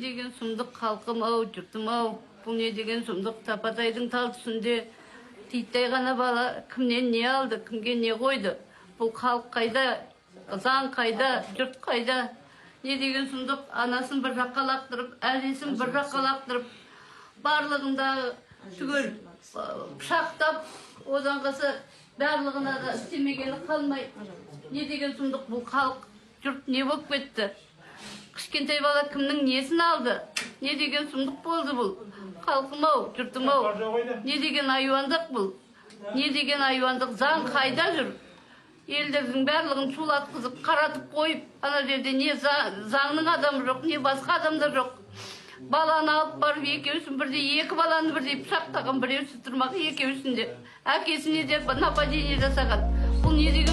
деген сұмдық халқым ау, жұртым ау, бұл не деген сұмдық тапатайдың тал түсінде титтей ғана бала кімнен не алды, кімге не қойды, бұл халық қайда, заң қайда, жұрт қайда, не деген сұмдық анасын бір жаққа лақтырып, әжесін бір жаққа лақтырып, барлығында түгел пышақтап, одан қаса барлығына да істемегені қалмай, не деген сұмдық бұл халық, жұрт не болып кетті. Кішкентай бала кімнің несін алды? Не деген сұмдық болды бұл? Халқым ау, жұртым ау, не деген айуандық бұл? Не деген айуандық? Заң қайда жүр? Елдердің барлығын шулатқызып, қаратып қойып, ана жерде не заңның адамы жоқ, не басқа адамдар жоқ. Баланы алып барып, екеуісін бірдей, екі баланы бірдей пышақтаған, біреусі тұрмақ, екеуісінде. Әкесіне де нападение жасаған. Бұл не деген